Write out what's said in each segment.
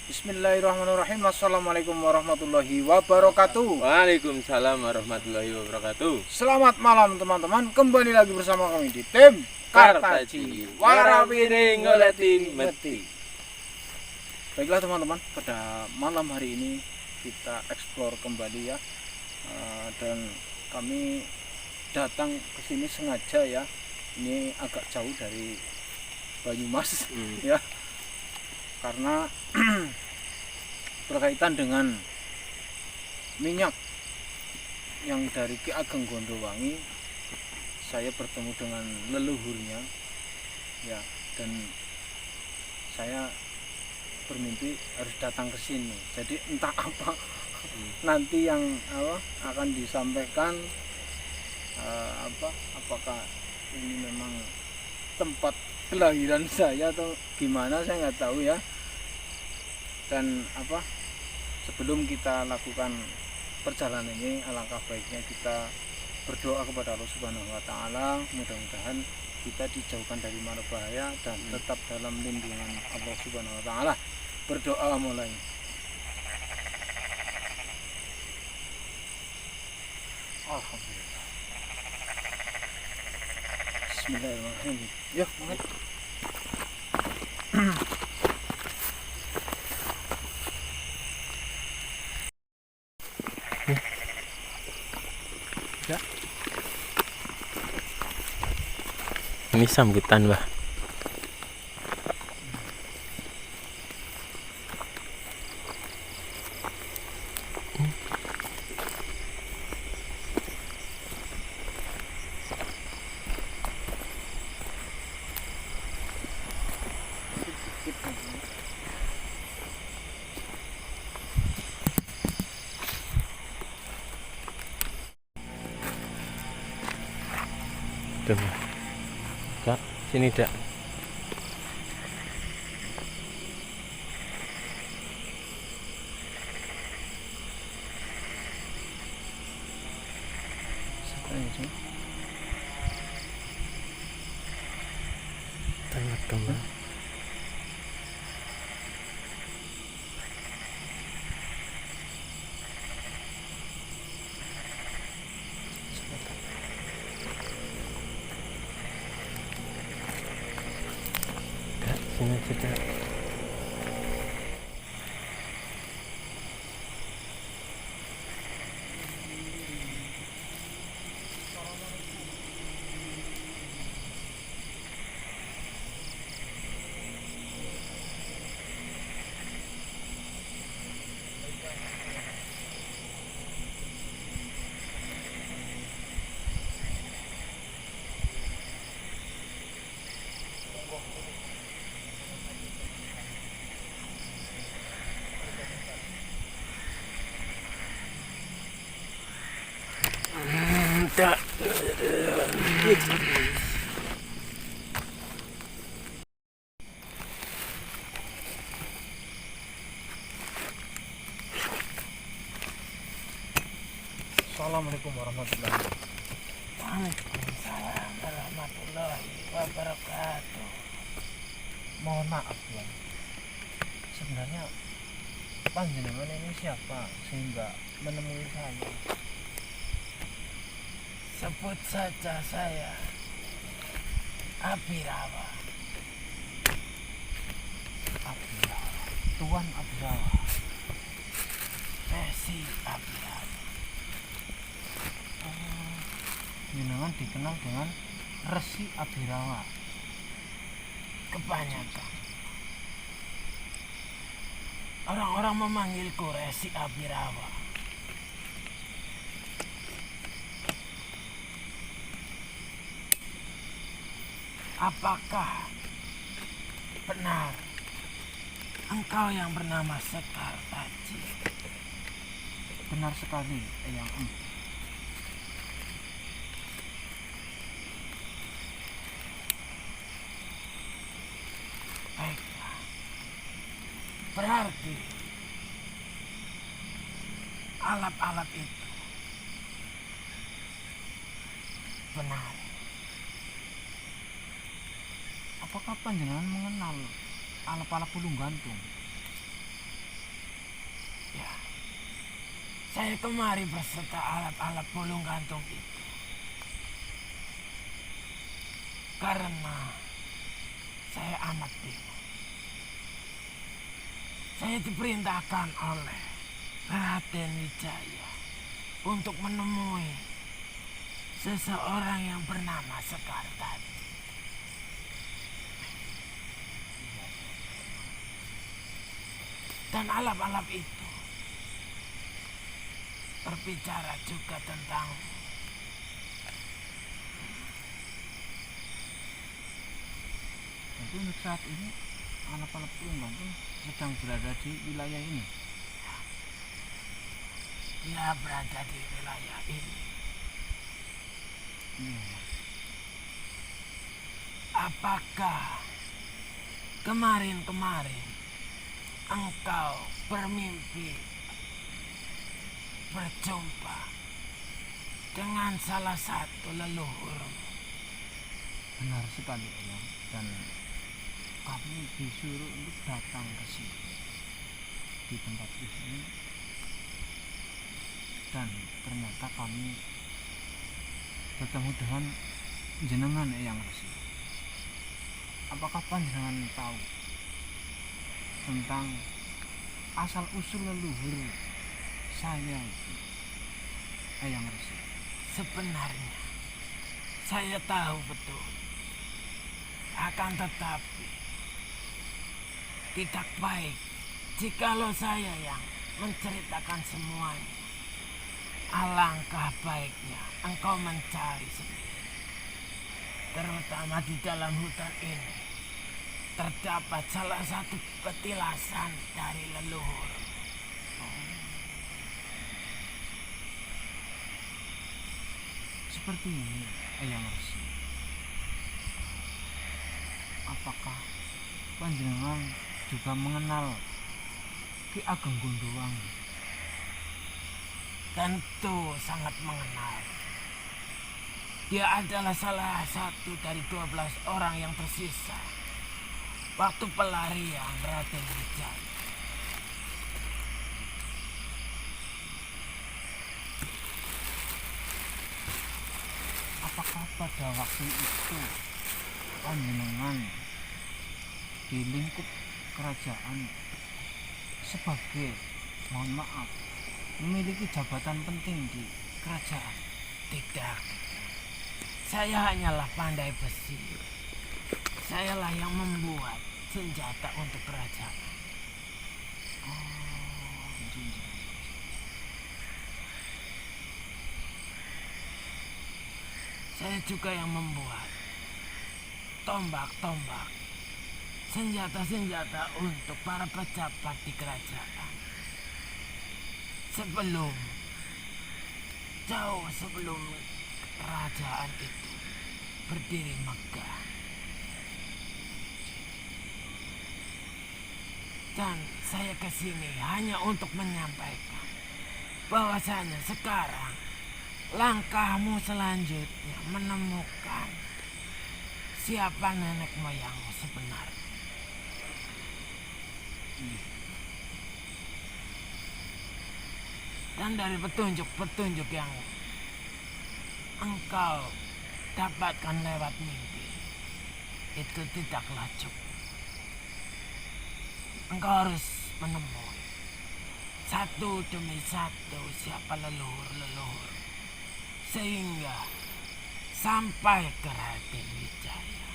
Bismillahirrahmanirrahim. Assalamualaikum warahmatullahi wabarakatuh. Waalaikumsalam warahmatullahi wabarakatuh. Selamat malam teman-teman. Kembali lagi bersama kami di tim Kartaji Warapiring Goleti Meti. Baiklah teman-teman, pada malam hari ini kita eksplor kembali ya. Dan kami datang ke sini sengaja ya. Ini agak jauh dari Banyumas ya. Karena berkaitan dengan minyak yang dari Ki Ageng Gondowangi. Saya bertemu dengan leluhurnya ya, dan saya bermimpi harus datang ke sini. Jadi entah apa nanti yang akan disampaikan, apakah ini memang tempat kelahiran saya atau gimana, saya nggak tahu ya. Dan sebelum kita lakukan perjalanan ini, alangkah baiknya kita berdoa kepada Allah Subhanahu wa taala, mudah-mudahan kita dijauhkan dari mara bahaya dan tetap dalam lindungan Allah Subhanahu wa taala. Berdoa mulai. Alhamdulillah. Bismillahirrahmanirrahim. Yuk, mulai. Ini sambutan, Mbah. Tuh, Kak, sini, Dak. Sangat kembang. Dak, sini aja, Dak. Dak. Assalamualaikum warahmatullahi wabarakatuh. Waalaikumsalam warahmatullahi wabarakatuh. Mohon maaf ya, sebenarnya panjenengan ini siapa sehingga menemui saya? Sebut saja saya Abirawa. Abdullah, Tuan Abdullah. Resi Abirawa. Jenengan dikenal dengan Resi Abirawa. Kebanyakan orang-orang memanggilku Resi Abirawa. Apakah benar engkau yang bernama Sekar Taji? Benar sekali, Eyang Em. Baiklah. Berarti alap-alap itu benar. Apakah panjenengan mengenal alap-alap Pulung Gantung? Ya, saya kemari berserta alat-alat pulung gantung itu. Karena saya amat bingung. Saya diperintahkan oleh Raden Wijaya untuk menemui seseorang yang bernama Sekar tadi. Dan alap-alap itu berbicara juga tentang Jadi untuk saat ini anak-anak pulung gantung sedang berada di wilayah ini. dia berada di wilayah ini. Iya. Apakah kemarin-kemarin engkau bermimpi berjumpa dengan salah satu leluhurmu? Benar sekali Eyang, dan kami disuruh untuk datang ke sini di tempat ini, dan ternyata kami bertemu dengan jenengan Eyang Resi. Apakah panjenengan tahu tentang asal usul leluhur saya itu, Eyang Resi? Sebenarnya saya tahu betul. Akan tetapi tidak baik jikalau saya yang menceritakan semuanya. Alangkah baiknya engkau mencari sendiri. Terutama di dalam hutan ini terdapat salah satu petilasan dari leluhur. Seperti ini Eyang Resi. Apakah panjenengan juga mengenal Ki Ageng Gondowangi? Tentu sangat mengenal. Dia adalah salah satu dari 12 orang yang tersisa waktu pelarian Raden Wijaya. Apakah pada waktu itu panjenengan di lingkup kerajaan sebagai, mohon maaf, memiliki jabatan penting di kerajaan? Tidak. Saya hanyalah pandai besi. Sayalah yang membuat senjata untuk kerajaan. Saya juga yang membuat tombak-tombak, senjata-senjata untuk para pejabat di kerajaan. Jauh sebelum kerajaan itu berdiri megah. Dan saya kesini hanya untuk menyampaikan bahwasanya sekarang langkahmu selanjutnya menemukan siapa nenek moyangmu sebenarnya. Dan dari petunjuk-petunjuk yang engkau dapatkan lewat mimpi, itu tidaklah cukup. Engkau harus menemui satu demi satu siapa leluhur-leluhur, sehingga sampai ke Raden Wijaya.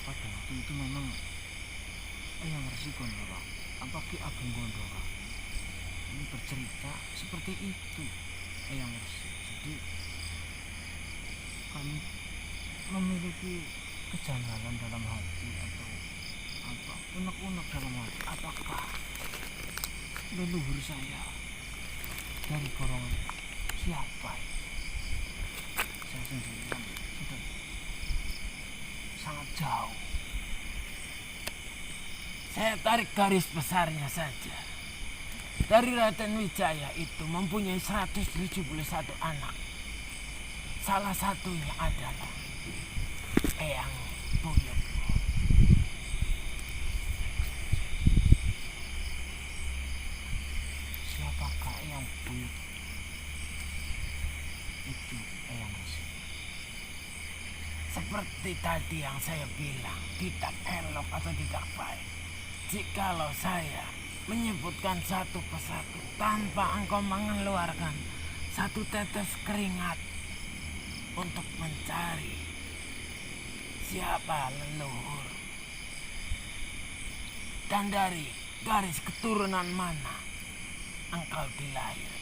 Pada waktu itu memang Eyang Resi Gondowangi, apa Ki Ageng Gondowangi ini bercerita seperti itu Eyang Resi. Jadi kami memiliki kejanggalan dalam hati atau apa, unek-unek dalam hati, apakah leluhur saya dari golongan siapa itu? Saya sendiri kan sudah sangat jauh. Saya tarik garis besarnya saja. Dari Raden Wijaya itu mempunyai 171 anak. Salah satunya adalah Eyang Buyutmu. seperti tadi yang saya bilang, tidak elok atau tidak baik jikalau saya menyebutkan satu persatu tanpa engkau mengeluarkan satu tetes keringat untuk mencari siapa leluhur dan dari garis keturunan mana engkau dilahirkan.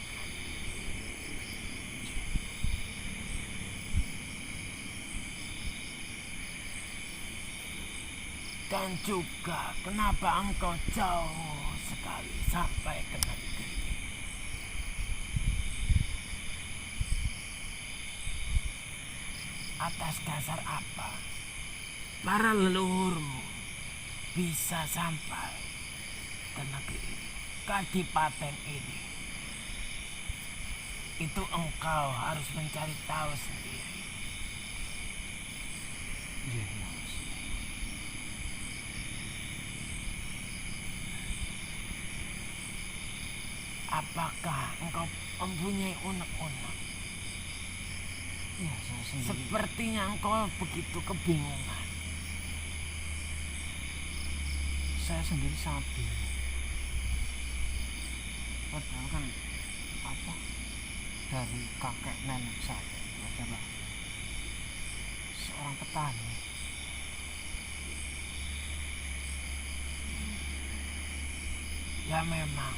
Dan juga kenapa engkau jauh sekali sampai ke negeri ini. Atas dasar apa para leluhurmu bisa sampai ke negeri ini, kadipaten ini? Itu engkau harus mencari tahu sendiri. Iya. Apakah engkau mempunyai unek-unek? Ya, saya sendiri. Sepertinya engkau begitu kebingungan. Saya sendiri sangat bingung. Padahal kan dari kakek nenek saya adalah seorang petani. Ya memang,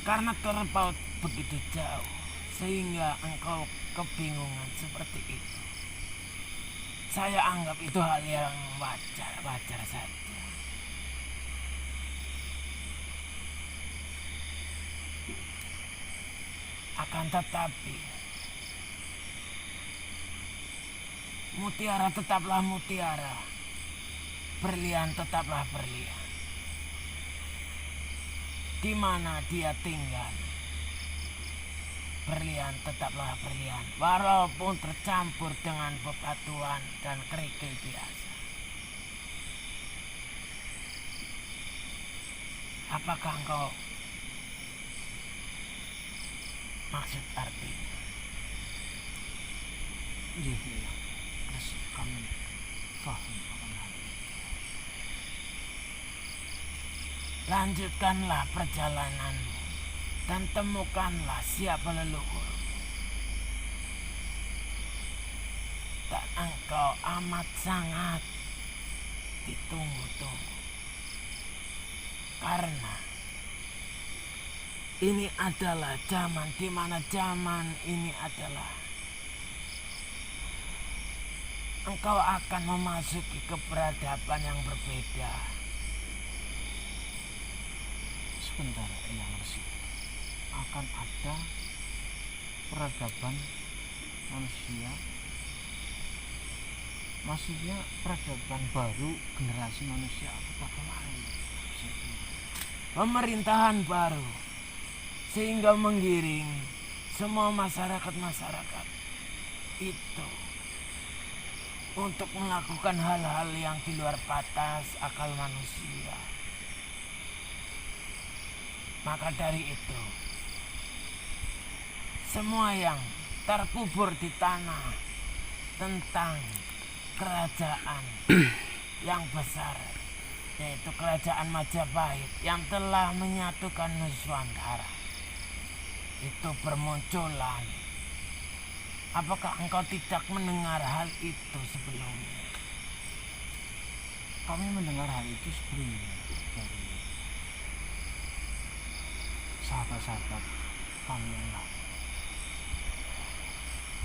karena terpaut begitu jauh sehingga engkau kebingungan seperti itu. Saya anggap itu hal yang wajar saja. Akan tetapi, mutiara tetaplah mutiara, berlian tetaplah berlian. Di mana dia tinggal, berlian tetaplah berlian, walaupun tercampur dengan bebatuan dan kerikil biasa. Apakah engkau maksud artinya? Iya. Terus kami paham akan hal itu. Lanjutkanlah perjalananmu dan temukanlah siapa leluhurmu. Dan engkau amat sangat ditunggu-tunggu. Karena ini adalah zaman di mana zaman ini adalah engkau akan memasuki keberadaban yang berbeda. Sebentar, Eyang Resi. Akan ada peradaban manusia, maksudnya peradaban baru generasi manusia atau bagaimana? Pemerintahan baru sehingga menggiring semua masyarakat itu untuk melakukan hal-hal yang di luar batas akal manusia. Maka dari itu, semua yang terkubur di tanah tentang kerajaan yang besar, yaitu kerajaan Majapahit yang telah menyatukan Nuswantara, itu bermunculan. Apakah engkau tidak mendengar hal itu sebelumnya? Kami mendengar hal itu sebelumnya dari sahabat-sahabat kami yang lain.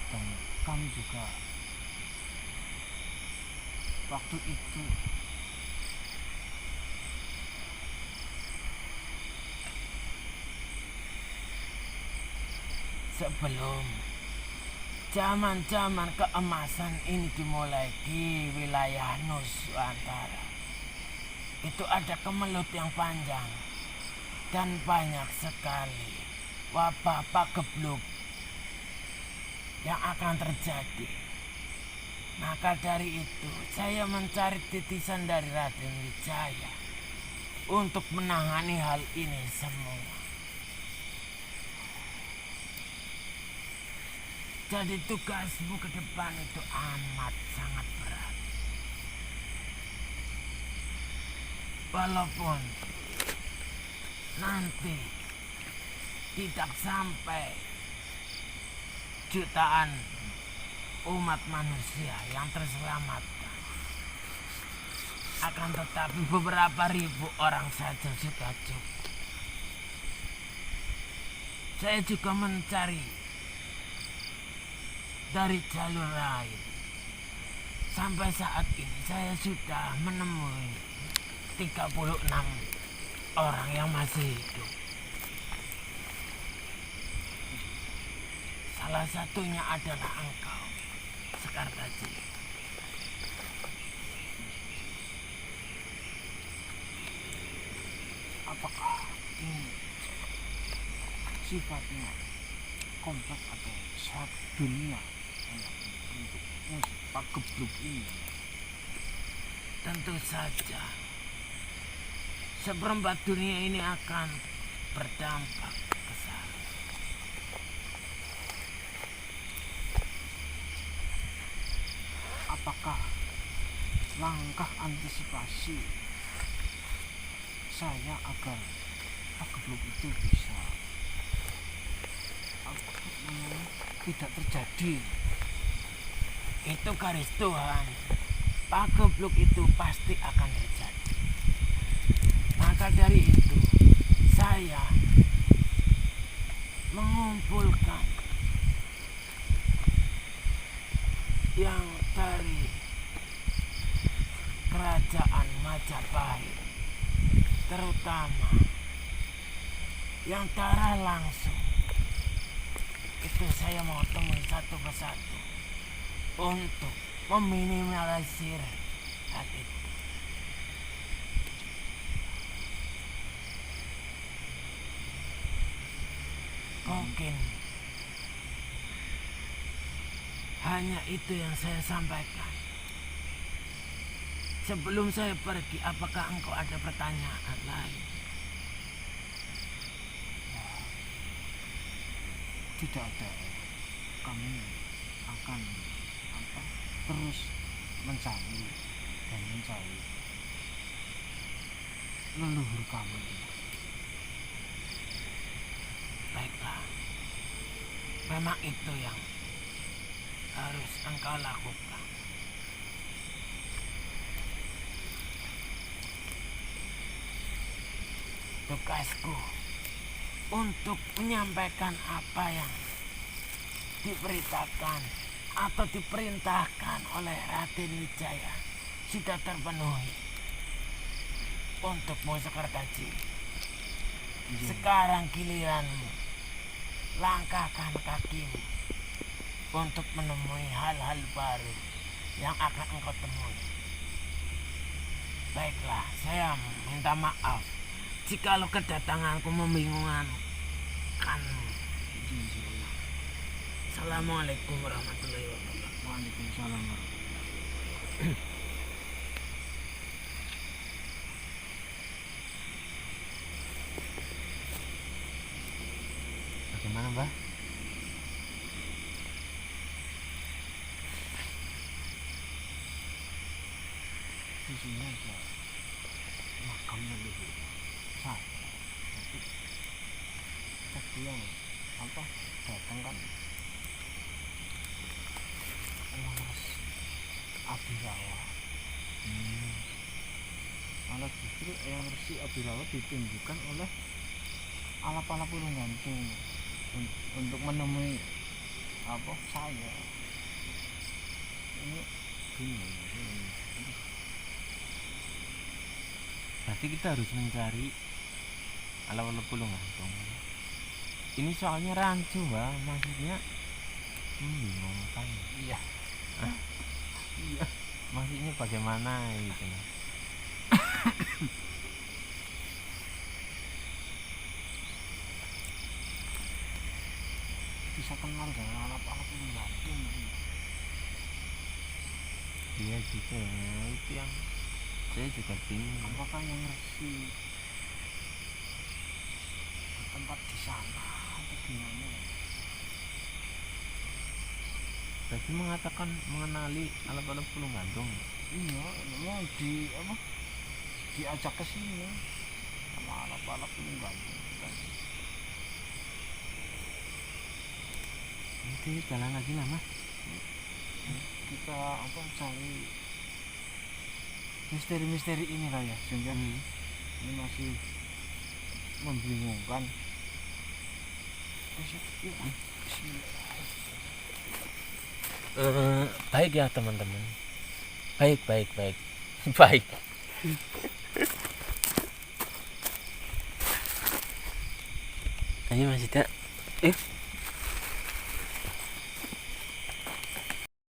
Dan kami juga waktu itu sebelum zaman-zaman keemasan ini dimulai di wilayah Nuswantara, itu ada kemelut yang panjang dan banyak sekali wabah pagebluk yang akan terjadi. Maka dari itu saya mencari titisan dari Raden Wijaya untuk menangani hal ini semua. Jadi tugasmu ke depan itu amat sangat berat. Walaupun nanti tidak sampai jutaan umat manusia yang terselamatkan, akan tetapi beberapa ribu orang saja sudah cukup. Saya juga mencari dari jalur lain. Sampai saat ini saya sudah menemui 36 orang yang masih hidup. Salah satunya adalah engkau, Sekartaji. Apakah ini sifatnya komplek atau satu dunia untuk Pak Gebluk ini? Tentu saja seperempat dunia ini akan berdampak besar. Apakah langkah antisipasi saya agar Pak Gebluk itu bisa tidak terjadi? Itu garis Tuhan. Pak Gebluk itu pasti akan terjadi. Maka dari itu saya mengumpulkan yang dari kerajaan Majapahit, terutama yang darah langsung. Itu saya mau temui satu persatu untuk meminimalisir hal itu. Mungkin hanya itu yang saya sampaikan. Sebelum saya pergi, apakah engkau ada pertanyaan lain? Tidak ada. Kami akan terus mencari dan mencari leluhur kami. Baiklah, memang itu yang harus engkau lakukan. Tugasku untuk menyampaikan apa yang diberitakan atau diperintahkan oleh Raden Wijaya sudah terpenuhi. Untukmu Sekartaji, sekarang giliranmu. Langkahkan kakimu untuk menemui hal-hal baru yang akan engkau temui. Baiklah, saya minta maaf jikalau kedatanganku membingungkan. Assalamualaikum warahmatullahi wabarakatuh. Waalaikumsalam. Bagaimana, Mbah? Di sini ada makamnya dulu. Tadi yang datang kan Mas Abirawa. Malah justru yang Resi Abirawa ditunjukkan oleh Alap-alap Ulung Gantung untuk menemui saya. Ini bingung. Berarti kita harus mencari ala-ala Pulung Gantung. Ini soalnya rancu, Mbak. Maksudnya membingungkan. Iya. Iya. Maksudnya bagaimana gitu. Bisa kenal dengan Alap-alap Ulung Gantung. Iya juga, itu yang saya juga bingung. Apakah yang Resi tempat di sana atau gimana? Tadi mengatakan mengenali alap-alap Gunung Gantung. Iya, memang diajak ke sini sama alap-alap Gunung Gantung. Nanti jalan lagi lah mas. Kita cari misteri-misteri inilah ya, sehingga ini masih membingungkan. Baik ya teman-teman. Baik. Baik. Ayo Mas Ida.